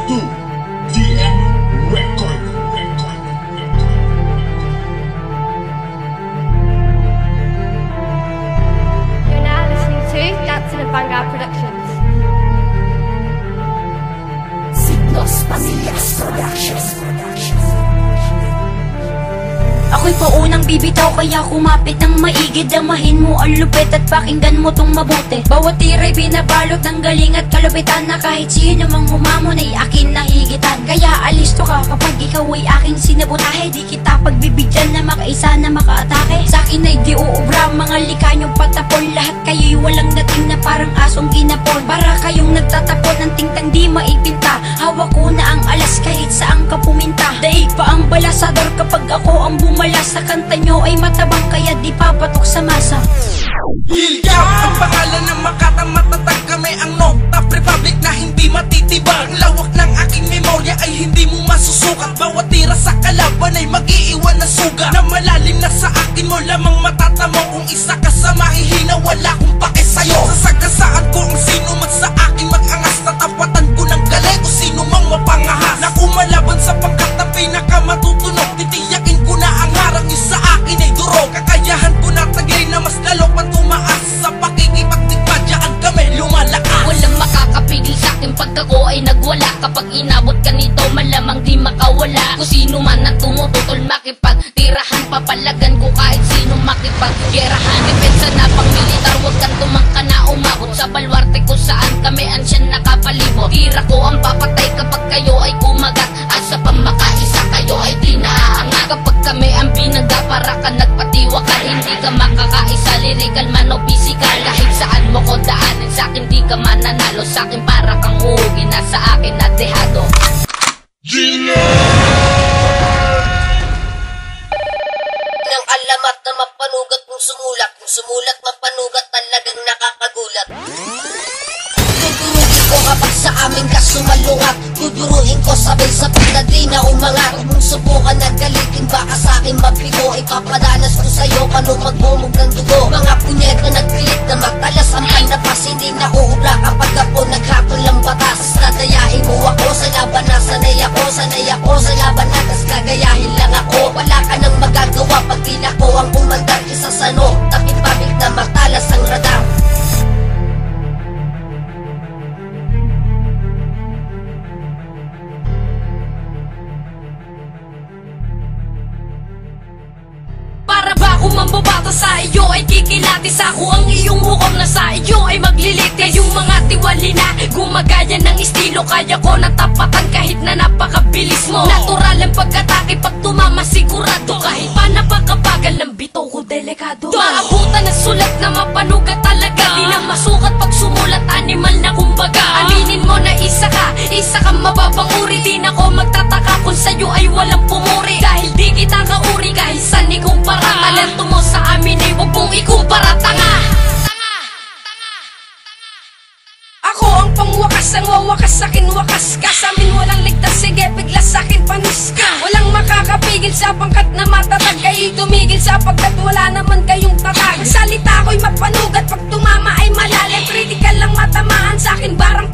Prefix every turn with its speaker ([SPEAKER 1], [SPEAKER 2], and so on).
[SPEAKER 1] to DM Record.
[SPEAKER 2] You're now listening to Dancing and Banga Productions.
[SPEAKER 3] Signos Pamillas Productions. Ako'y paunang bibitaw kaya kumapit ng maigi. Damahin mo ang lupit at pakinggan mo tong mabuti. Bawat tira'y binabalot ng galing at kalupitan, na kahit sino mang humamon ay akin nahigitan. Kaya alisto ka kapag ikaw ay aking sinabutahe. Di kita pagbibigyan na makaisa na makaatake. Sa'kin ay di uubra mga likanyong patapon. Lahat kayo'y walang dating na parang asong ginapon. Para kayong nagtatapon ng tingtang di maipinta. Hawak ko na ang alas kahit saan ka puminta. Daig pa ang balasador kapag ako ang bumala. Sa kanta nyo ay matabang kaya di papatok sa masa.
[SPEAKER 4] Hilyaw ang pangalan ng Makatang matatag. Kami ang Noctap Republic na hindi matitibag. Ang lawak ng aking memorya ay hindi mo masusukat. Bawat tira sa kalaban ay mag-iiwan na suga. Na malalim na sa akin mo lamang matatamo. Kung isa ka sa mahihina wala kong pake sa'yo. Sasagasaan ko ang sino man sa akin mag-angas. Tatapatan ko ng galing kung sino mang mapangahas. Na kumalaban sa pangkat na pinakamatutunog. Titiyakin ko na ang harap niyo sa akin ay durog. Kakayahan ko na tagay na mas lalo pang tumaas. Sa pakikipagtikmadyaan kami lumalakas.
[SPEAKER 3] Walang makakapigil sa'kin pag ako ay nagwala. Kapag inabot ka nito malamang di makawala. Kung sino man ang tumututol makipagtirahan. Papalagan ko kahit sino makipaggerahan. Depensa na pang militar, huwag kang tumangka na umabot sa balwarte kung saan kami ansyan nakapalibot. Tira ko ang papatay kapag kayo ay kumagat. At sa pamakaisa kayo ay di naaangat. Kapag kami ang binaga para ka nagpatiwakal. Hindi ka makakaisa, lyrical man o physical. Kahit saan mo ko daanin, sa'kin di ka mananalo. Sa'kin para kang uuwi na sa akin na dehado. Nang alamat na mapanugat kung sumulat. Kung sumulat mapanugat talagang nakakagulat. Tuturuin ko kapag sa amin ka sumalungat. Tuturuin ko sabay-sabay na di na umangat. Huwag mong subukan na galitin, baka sa'kin mabigo. Ipapadanas ko sa'yo kano magbumog ng dugo. Mga punyeta nagpilit na magtalas ang panapas. Hindi na uubra kapag ako naghapon lang batas. Tatayain mo ako sa laban na sanay ako. Sanay ako sa laban na tas gagayahin lang ako. Wala ka nang magagawa pag tila ko ang umandar. Isa sa no, tapit pabik na matalas ang radar. Para ba ako mambabata sa iyo ay kikilatis ako. Ang iyong hukom na sa iyo ay maglilitis. Yung mga tiwali na gumagaya ng estilo. Kaya ko natapatan kahit na napakabilis mo. Natural ang pagkatake pag tumama sigurado. Kahit pa napakabagal ng bito ko delikado. Maabutan ng sulat na mapanugat talaga. Di na masukat pag sumulat, animal na kumbaga. Aminin mo na isa ka mababang uri. Di na ko magtataka kung sa'yo ay walang pumuri. Dahil di kita kauri kahit saan ikumpara. Talento mo sa amin ay huwag mong ikumpara. Tanga! Ako ang pangwakas, ang wawakas sa'kin wakas ka. Sa'min walang ligtas, sige bigla sa'kin panis ka. Walang makakapigil sa pangkat na matatag. Kayo'y tumigil sa pagkat wala naman kayong tatag. Ang salita ko'y mapanugat, pag tumama ay malalim. Critical lang matamaan sa'kin barang